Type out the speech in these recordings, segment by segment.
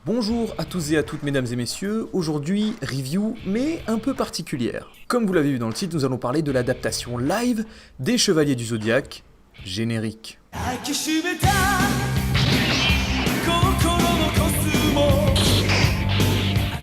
Bonjour à tous et à toutes mesdames et messieurs, aujourd'hui review mais un peu particulière. Comme vous l'avez vu dans le titre, nous allons parler de l'adaptation live des Chevaliers du Zodiaque, générique.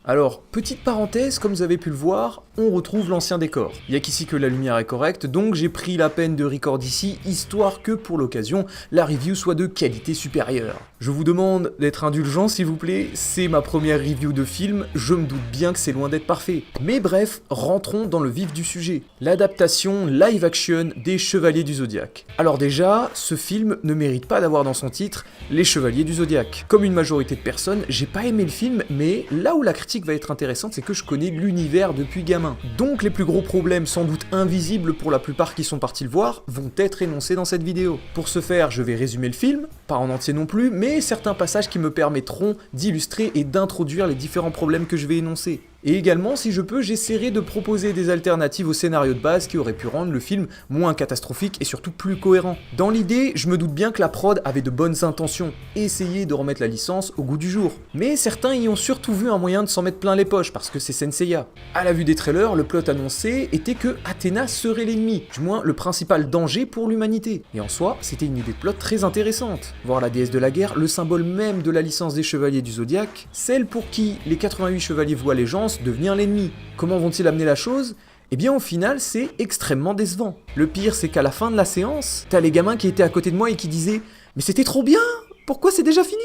Alors, petite parenthèse, comme vous avez pu le voir, on retrouve l'ancien décor. Il n'y a qu'ici que la lumière est correcte, donc j'ai pris la peine de record ici, histoire que pour l'occasion, la review soit de qualité supérieure. Je vous demande d'être indulgent s'il vous plaît, c'est ma première review de film, je me doute bien que c'est loin d'être parfait. Mais bref, rentrons dans le vif du sujet. L'adaptation live action des Chevaliers du Zodiaque. Alors déjà, ce film ne mérite pas d'avoir dans son titre les Chevaliers du Zodiaque. Comme une majorité de personnes, j'ai pas aimé le film, mais là où la critique va être intéressante, c'est que je connais l'univers depuis gamin. Donc les plus gros problèmes, sans doute invisibles pour la plupart qui sont partis le voir, vont être énoncés dans cette vidéo. Pour ce faire, je vais résumer le film, pas en entier non plus, mais certains passages qui me permettront d'illustrer et d'introduire les différents problèmes que je vais énoncer. Et également, si je peux, j'essaierai de proposer des alternatives au scénario de base qui auraient pu rendre le film moins catastrophique et surtout plus cohérent. Dans l'idée, je me doute bien que la prod avait de bonnes intentions, essayer de remettre la licence au goût du jour. Mais certains y ont surtout vu un moyen de s'en mettre plein les poches, parce que c'est Senseiya. À la vue des trailers, le plot annoncé était que Athéna serait l'ennemi, du moins le principal danger pour l'humanité. Et en soi, c'était une idée de plot très intéressante. Voir la déesse de la guerre, le symbole même de la licence des Chevaliers du Zodiaque, celle pour qui les 88 chevaliers voient les gens devenir l'ennemi. Comment vont-ils amener la chose ? Eh bien au final c'est extrêmement décevant. Le pire c'est qu'à la fin de la séance, t'as les gamins qui étaient à côté de moi et qui disaient « Mais c'était trop bien ! Pourquoi c'est déjà fini ?»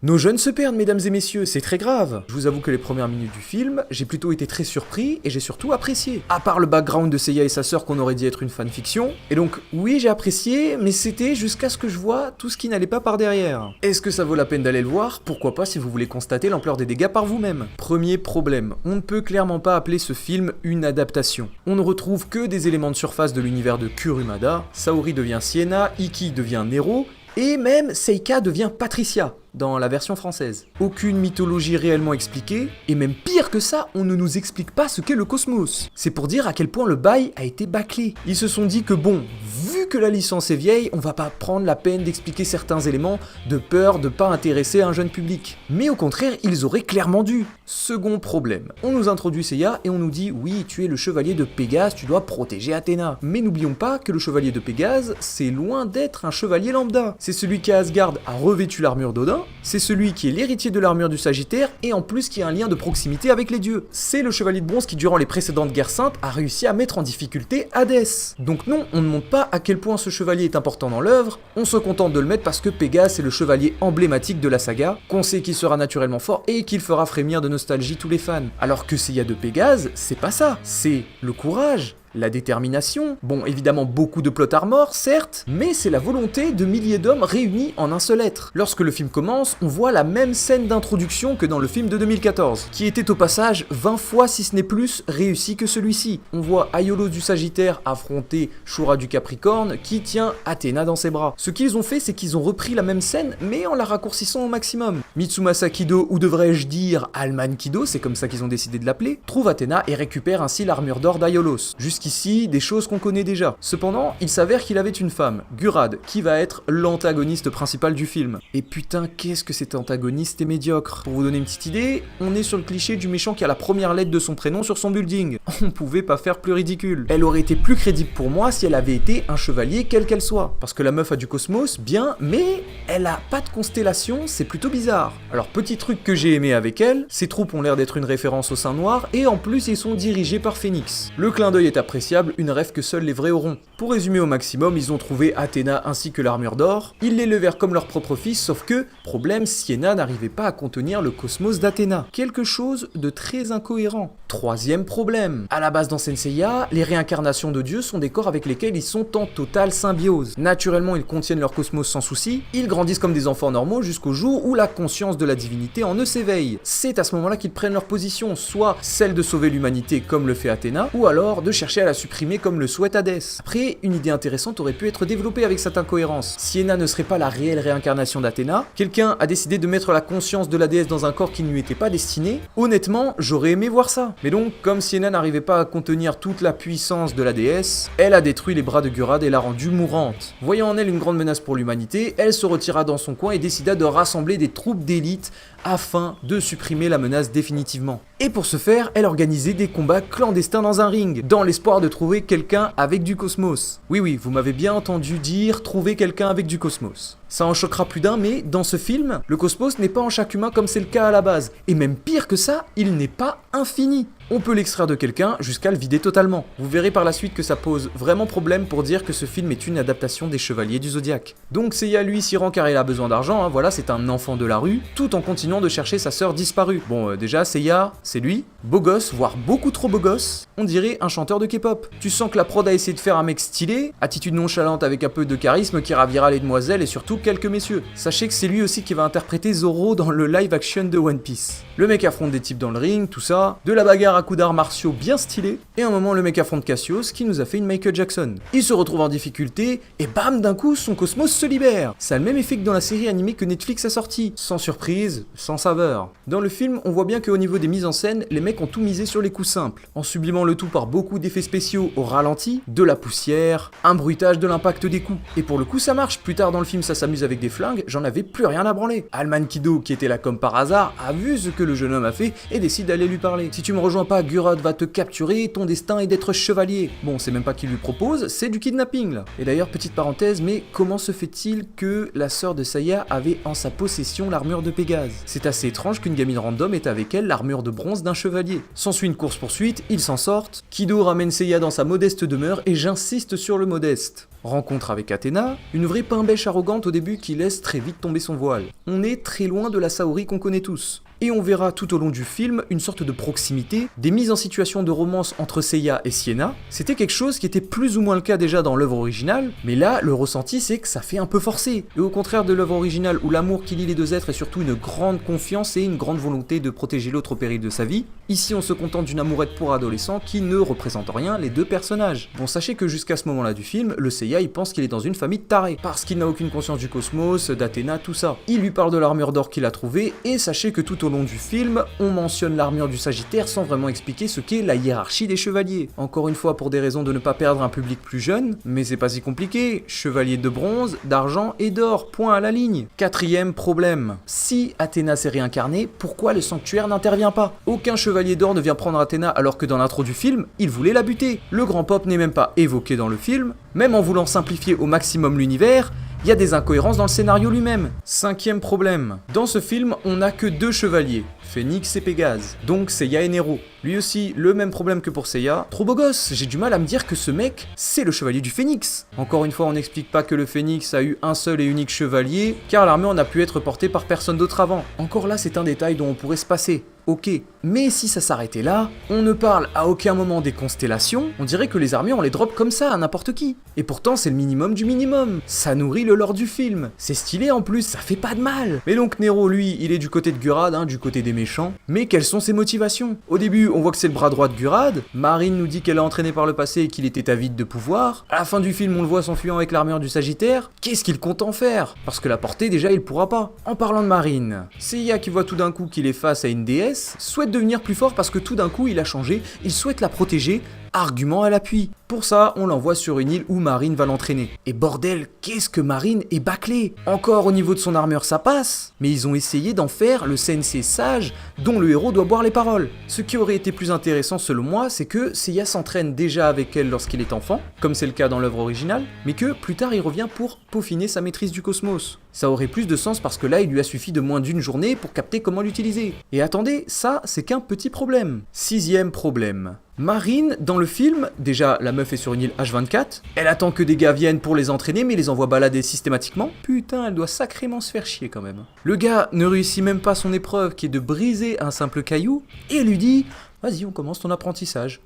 Nos jeunes se perdent, mesdames et messieurs, c'est très grave. Je vous avoue que les premières minutes du film, j'ai plutôt été très surpris et j'ai surtout apprécié. À part le background de Seiya et sa sœur qu'on aurait dit être une fanfiction. Et donc, oui, j'ai apprécié, mais c'était jusqu'à ce que je vois tout ce qui n'allait pas par derrière. Est-ce que ça vaut la peine d'aller le voir ? Pourquoi pas si vous voulez constater l'ampleur des dégâts par vous-même. Premier problème, on ne peut clairement pas appeler ce film une adaptation. On ne retrouve que des éléments de surface de l'univers de Kurumada, Saori devient Sienna, Ikki devient Nero, et même Seika devient Patricia dans la version française. Aucune mythologie réellement expliquée, et même pire que ça, on ne nous explique pas ce qu'est le cosmos. C'est pour dire à quel point le bail a été bâclé. Ils se sont dit que bon, vu que la licence est vieille, on va pas prendre la peine d'expliquer certains éléments de peur de pas intéresser un jeune public. Mais au contraire, ils auraient clairement dû. Second problème, on nous introduit Seiya et on nous dit oui, tu es le chevalier de Pégase, tu dois protéger Athéna. Mais n'oublions pas que le chevalier de Pégase, c'est loin d'être un chevalier lambda. C'est celui qui à Asgard a revêtu l'armure d'Odin, c'est celui qui est l'héritier de l'armure du Sagittaire et en plus qui a un lien de proximité avec les dieux. C'est le chevalier de bronze qui durant les précédentes guerres saintes a réussi à mettre en difficulté Hadès. Donc non, on ne montre pas à quel point ce chevalier est important dans l'œuvre, on se contente de le mettre parce que Pégase est le chevalier emblématique de la saga, qu'on sait qu'il sera naturellement fort et qu'il fera frémir de nostalgie tous les fans. Alors que Seiya de Pégase, c'est pas ça, c'est le courage, la détermination, bon évidemment beaucoup de plot armor, certes, mais c'est la volonté de milliers d'hommes réunis en un seul être. Lorsque le film commence, on voit la même scène d'introduction que dans le film de 2014, qui était au passage 20 fois si ce n'est plus réussi que celui-ci. On voit Aiolos du Sagittaire affronter Shura du Capricorne qui tient Athéna dans ses bras. Ce qu'ils ont fait, c'est qu'ils ont repris la même scène, mais en la raccourcissant au maximum. Mitsumasa Kido, ou devrais-je dire Alman Kido, c'est comme ça qu'ils ont décidé de l'appeler, trouve Athéna et récupère ainsi l'armure d'or d'Aiolos. Jusqu'ici, des choses qu'on connaît déjà. Cependant, il s'avère qu'il avait une femme, Gurad, qui va être l'antagoniste principal du film. Et putain, qu'est-ce que cet antagoniste est médiocre. Pour vous donner une petite idée, on est sur le cliché du méchant qui a la première lettre de son prénom sur son building. On pouvait pas faire plus ridicule. Elle aurait été plus crédible pour moi si elle avait été un chevalier quelle qu'elle soit. Parce que la meuf a du cosmos, bien, mais elle a pas de constellation, c'est plutôt bizarre. Alors petit truc que j'ai aimé avec elle, ses troupes ont l'air d'être une référence au sein noir, et en plus ils sont dirigés par Phoenix. Le clin d'œil est appréciable, une rêve que seuls les vrais auront. Pour résumer au maximum, ils ont trouvé Athéna ainsi que l'armure d'or, ils l'élevèrent comme leur propre fils, sauf que, problème, Sienna n'arrivait pas à contenir le cosmos d'Athéna. Quelque chose de très incohérent. Troisième problème. À la base dans Senseiya, les réincarnations de dieux sont des corps avec lesquels ils sont en totale symbiose. Naturellement, ils contiennent leur cosmos sans souci, ils grandissent comme des enfants normaux jusqu'au jour où la conscience de la divinité en eux s'éveille. C'est à ce moment-là qu'ils prennent leur position, soit celle de sauver l'humanité comme le fait Athéna, ou alors de chercher à la supprimer comme le souhaite Hadès. Après, une idée intéressante aurait pu être développée avec cette incohérence. Sienna ne serait pas la réelle réincarnation d'Athéna, quelqu'un a décidé de mettre la conscience de la déesse dans un corps qui ne lui était pas destiné. Honnêtement, j'aurais aimé voir ça. Mais donc, comme Sienna n'arrivait pas à contenir toute la puissance de la déesse, elle a détruit les bras de Gurad et l'a rendue mourante. Voyant en elle une grande menace pour l'humanité, elle se retira dans son coin et décida de rassembler des troupes d'élite afin de supprimer la menace définitivement. Et pour ce faire, elle organisait des combats clandestins dans un ring, dans l'espoir de trouver quelqu'un avec du cosmos. Oui, vous m'avez bien entendu dire trouver quelqu'un avec du cosmos. Ça en choquera plus d'un, mais dans ce film, le cosmos n'est pas en chaque humain comme c'est le cas à la base. Et même pire que ça, il n'est pas infini. On peut l'extraire de quelqu'un jusqu'à le vider totalement. Vous verrez par la suite que ça pose vraiment problème pour dire que ce film est une adaptation des Chevaliers du Zodiaque. Donc Seiya lui s'y rend car il a besoin d'argent, voilà, c'est un enfant de la rue, tout en continuant de chercher sa sœur disparue. Bon, déjà Seiya, c'est lui, beau gosse, voire beaucoup trop beau gosse, on dirait un chanteur de K-pop. Tu sens que la prod a essayé de faire un mec stylé, attitude nonchalante avec un peu de charisme qui ravira les demoiselles et surtout quelques messieurs. Sachez que c'est lui aussi qui va interpréter Zoro dans le live action de One Piece. Le mec affronte des types dans le ring, tout ça, de la bagarre à coups d'arts martiaux bien stylés, et à un moment le mec affronte Cassius qui nous a fait une Michael Jackson. Il se retrouve en difficulté, et bam, d'un coup son cosmos se libère. Ça a le même effet que dans la série animée que Netflix a sorti, sans surprise, sans saveur. Dans le film, on voit bien qu'au niveau des mises en scène, les mecs ont tout misé sur les coups simples, en sublimant le tout par beaucoup d'effets spéciaux au ralenti, de la poussière, un bruitage de l'impact des coups. Et pour le coup ça marche, plus tard dans le film ça s'amuse avec des flingues, j'en avais plus rien à branler. Alman Kido, qui était là comme par hasard, a vu ce que le jeune homme a fait et décide d'aller lui parler. Si tu me rejoins pas, Gurad va te capturer, ton destin est d'être chevalier. Bon, c'est même pas qu'il lui propose, c'est du kidnapping là. Et d'ailleurs, petite parenthèse, mais comment se fait-il que la sœur de Seiya avait en sa possession l'armure de Pégase? C'est assez étrange qu'une gamine random ait avec elle l'armure de bronze d'un chevalier. S'ensuit une course-poursuite, ils s'en sortent, Kido ramène Seiya dans sa modeste demeure et j'insiste sur le modeste. Rencontre avec Athéna, une vraie pain-bêche arrogante au début qui laisse très vite tomber son voile. On est très loin de la Saori qu'on connaît tous. Et on verra tout au long du film une sorte de proximité, des mises en situation de romance entre Seiya et Sienna. C'était quelque chose qui était plus ou moins le cas déjà dans l'œuvre originale, mais là, le ressenti c'est que ça fait un peu forcé. Et au contraire de l'œuvre originale où l'amour qui lie les deux êtres est surtout une grande confiance et une grande volonté de protéger l'autre au péril de sa vie, ici on se contente d'une amourette pour adolescent qui ne représente rien les deux personnages. Bon, sachez que jusqu'à ce moment-là du film, le Seiya il pense qu'il est dans une famille de tarés, parce qu'il n'a aucune conscience du cosmos, d'Athéna, tout ça. Il lui parle de l'armure d'or qu'il a trouvée, et sachez que tout au long du film, on mentionne l'armure du Sagittaire sans vraiment expliquer ce qu'est la hiérarchie des chevaliers. Encore une fois pour des raisons de ne pas perdre un public plus jeune, mais c'est pas si compliqué, chevalier de bronze, d'argent et d'or, point à la ligne. Quatrième problème, si Athéna s'est réincarnée, pourquoi le sanctuaire n'intervient pas? Aucun chevalier d'or ne vient prendre Athéna alors que dans l'intro du film, il voulait la buter. Le grand pop n'est même pas évoqué dans le film, même en voulant simplifier au maximum l'univers, il y a des incohérences dans le scénario lui-même. Cinquième problème, dans ce film, on n'a que deux chevaliers, Phénix et Pégase, donc Seiya et Nero. Lui aussi, le même problème que pour Seiya, trop beau gosse, j'ai du mal à me dire que ce mec, c'est le chevalier du Phénix. Encore une fois, on n'explique pas que le Phénix a eu un seul et unique chevalier, car l'armure n'a pu être portée par personne d'autre avant. Encore là, c'est un détail dont on pourrait se passer. Ok, mais si ça s'arrêtait là, on ne parle à aucun moment des constellations, on dirait que les armures on les drop comme ça à n'importe qui. Et pourtant c'est le minimum du minimum, ça nourrit le lore du film, c'est stylé en plus, ça fait pas de mal. Mais donc Nero lui, il est du côté de Gurad, du côté des méchants, mais quelles sont ses motivations? Au début on voit que c'est le bras droit de Gurad, Marine nous dit qu'elle a entraîné par le passé et qu'il était avide de pouvoir, à la fin du film on le voit s'enfuyant avec l'armure du Sagittaire, qu'est-ce qu'il compte en faire? Parce que la porter déjà il pourra pas. En parlant de Marine, Seiya qui voit tout d'un coup qu'il est face à une déesse, souhaite devenir plus fort parce que tout d'un coup il a changé, il souhaite la protéger, argument à l'appui. Pour ça, on l'envoie sur une île où Marine va l'entraîner. Et bordel, qu'est-ce que Marine est bâclée! Encore au niveau de son armure ça passe, mais ils ont essayé d'en faire le sensei sage dont le héros doit boire les paroles. Ce qui aurait été plus intéressant selon moi, c'est que Seiya s'entraîne déjà avec elle lorsqu'il est enfant, comme c'est le cas dans l'œuvre originale, mais que plus tard il revient pour peaufiner sa maîtrise du cosmos. Ça aurait plus de sens parce que là il lui a suffi de moins d'une journée pour capter comment l'utiliser. Et attendez, ça c'est qu'un petit problème. Sixième problème. Marine, dans le film, déjà la meuf est sur une île H24, elle attend que des gars viennent pour les entraîner mais les envoie balader systématiquement. Putain, elle doit sacrément se faire chier quand même. Le gars ne réussit même pas son épreuve qui est de briser un simple caillou et elle lui dit « Vas-y, on commence ton apprentissage ».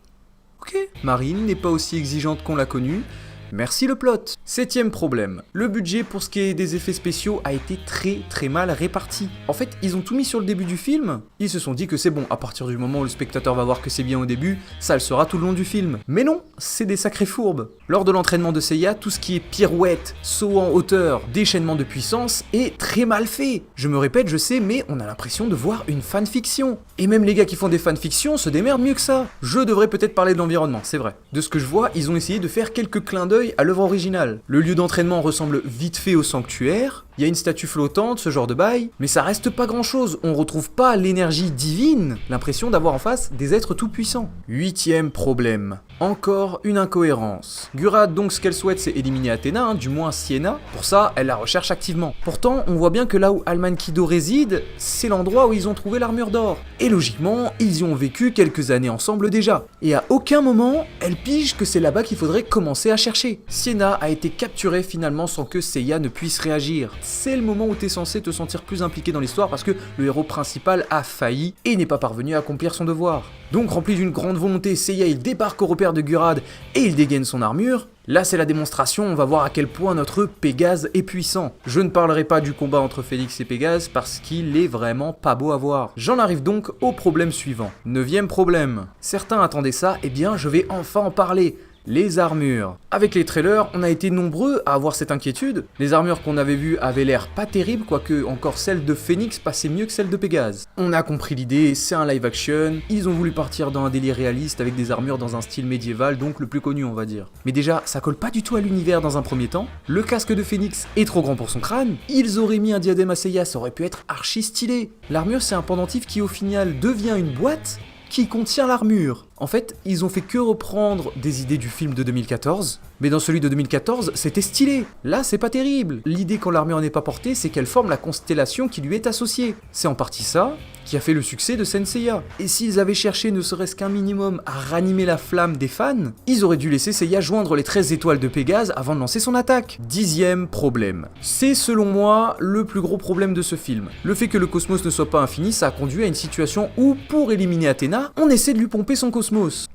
Ok. Marine n'est pas aussi exigeante qu'on l'a connue, Merci le plot. 7ème problème, le budget pour ce qui est des effets spéciaux a été très mal réparti. En fait, ils ont tout mis sur le début du film, ils se sont dit que c'est bon, à partir du moment où le spectateur va voir que c'est bien au début, ça le sera tout le long du film. Mais non, c'est des sacrées fourbes. Lors de l'entraînement de Seiya, tout ce qui est pirouette, saut en hauteur, déchaînement de puissance est très mal fait. Je me répète, je sais, mais on a l'impression de voir une fanfiction. Et même les gars qui font des fanfictions se démerdent mieux que ça. Je devrais peut-être parler de l'environnement, c'est vrai. De ce que je vois, ils ont essayé de faire quelques clins d'œil à l'œuvre originale. Le lieu d'entraînement ressemble vite fait au sanctuaire, il y a une statue flottante, ce genre de bail, mais ça reste pas grand chose, on retrouve pas l'énergie divine, l'impression d'avoir en face des êtres tout puissants. 8ème problème, encore une incohérence. Gurad donc ce qu'elle souhaite c'est éliminer Athéna, du moins Sienna, pour ça elle la recherche activement. Pourtant on voit bien que là où Almankido réside, c'est l'endroit où ils ont trouvé l'armure d'or. Et logiquement, ils y ont vécu quelques années ensemble déjà. Et à aucun moment, elle pige que c'est là-bas qu'il faudrait commencer à chercher. Sienna a été capturée finalement sans que Seiya ne puisse réagir. C'est le moment où t'es censé te sentir plus impliqué dans l'histoire parce que le héros principal a failli et n'est pas parvenu à accomplir son devoir. Donc rempli d'une grande volonté, Seiya il débarque au repère de Gurad et il dégaine son armure. Là c'est la démonstration, on va voir à quel point notre Pégase est puissant. Je ne parlerai pas du combat entre Phénix et Pégase parce qu'il est vraiment pas beau à voir. J'en arrive donc au problème suivant. 9ème problème. Certains attendaient ça, et bien je vais enfin en parler. Les armures. Avec les trailers, on a été nombreux à avoir cette inquiétude. Les armures qu'on avait vues avaient l'air pas terribles, quoique encore celle de Phénix passait mieux que celle de Pégase. On a compris l'idée, c'est un live action, ils ont voulu partir dans un délire réaliste avec des armures dans un style médiéval, donc le plus connu on va dire. Mais déjà, ça colle pas du tout à l'univers dans un premier temps, le casque de Phénix est trop grand pour son crâne, ils auraient mis un diadème à Seiya, ça aurait pu être archi stylé. L'armure c'est un pendentif qui au final devient une boîte qui contient l'armure. En fait, ils ont fait que reprendre des idées du film de 2014, mais dans celui de 2014, c'était stylé. Là, c'est pas terrible. L'idée quand l'armure n'est pas portée, c'est qu'elle forme la constellation qui lui est associée. C'est en partie ça qui a fait le succès de Seiya. Et s'ils avaient cherché ne serait-ce qu'un minimum à ranimer la flamme des fans, ils auraient dû laisser Seiya joindre les 13 étoiles de Pégase avant de lancer son attaque. 10ème problème. C'est selon moi le plus gros problème de ce film. Le fait que le cosmos ne soit pas infini, ça a conduit à une situation où, pour éliminer Athéna, on essaie de lui pomper son cosmos.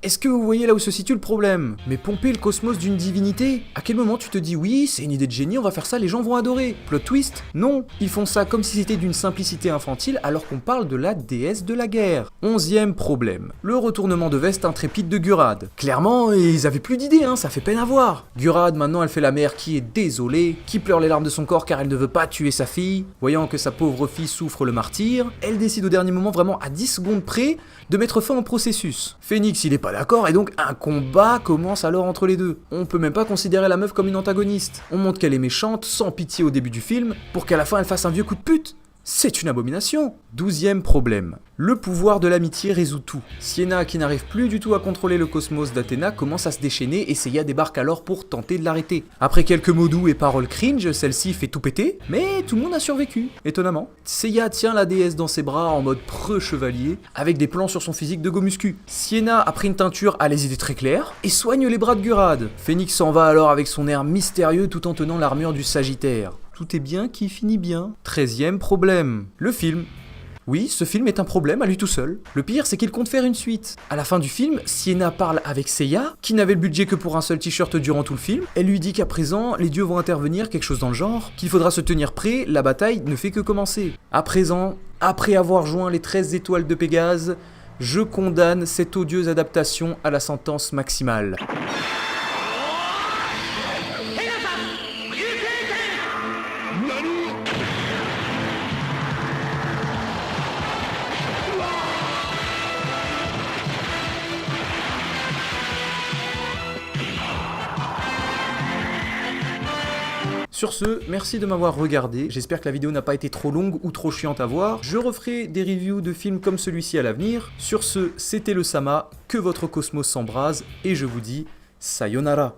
Est-ce que vous voyez là où se situe le problème? Mais pomper le cosmos d'une divinité? À quel moment tu te dis oui, c'est une idée de génie, on va faire ça, les gens vont adorer? Plot twist? Non. Ils font ça comme si c'était d'une simplicité infantile alors qu'on parle de la déesse de la guerre. 11ème problème. Le retournement de veste intrépide de Gurad. Clairement, ils avaient plus d'idées, ça fait peine à voir. Gurad, maintenant, elle fait la mère qui est désolée, qui pleure les larmes de son corps car elle ne veut pas tuer sa fille. Voyant que sa pauvre fille souffre le martyre, elle décide au dernier moment, vraiment à 10 secondes près, de mettre fin au processus. Phénix, il est pas d'accord et donc un combat commence alors entre les deux. On peut même pas considérer la meuf comme une antagoniste. On montre qu'elle est méchante, sans pitié au début du film, pour qu'à la fin elle fasse un vieux coup de pute. C'est une abomination. 12ème problème. Le pouvoir de l'amitié résout tout. Sienna, qui n'arrive plus du tout à contrôler le cosmos d'Athéna, commence à se déchaîner et Seiya débarque alors pour tenter de l'arrêter. Après quelques mots doux et paroles cringe, celle-ci fait tout péter, mais tout le monde a survécu, étonnamment. Seiya tient la déesse dans ses bras en mode preux chevalier, avec des plans sur son physique de go muscu. Sienna a pris une teinture à les idées très claires et soigne les bras de Gurad. Phénix s'en va alors avec son air mystérieux tout en tenant l'armure du Sagittaire. Tout est bien qui finit bien. 13ème problème. Le film. Oui, ce film est un problème à lui tout seul. Le pire, c'est qu'il compte faire une suite. À la fin du film, Sienna parle avec Seiya, qui n'avait le budget que pour un seul t-shirt durant tout le film. Elle lui dit qu'à présent, les dieux vont intervenir, quelque chose dans le genre, qu'il faudra se tenir prêt, la bataille ne fait que commencer. À présent, après avoir joint les 13 étoiles de Pégase, je condamne cette odieuse adaptation à la sentence maximale. Sur ce, merci de m'avoir regardé, j'espère que la vidéo n'a pas été trop longue ou trop chiante à voir. Je referai des reviews de films comme celui-ci à l'avenir. Sur ce, c'était le Sama, que votre cosmos s'embrase, et je vous dis sayonara.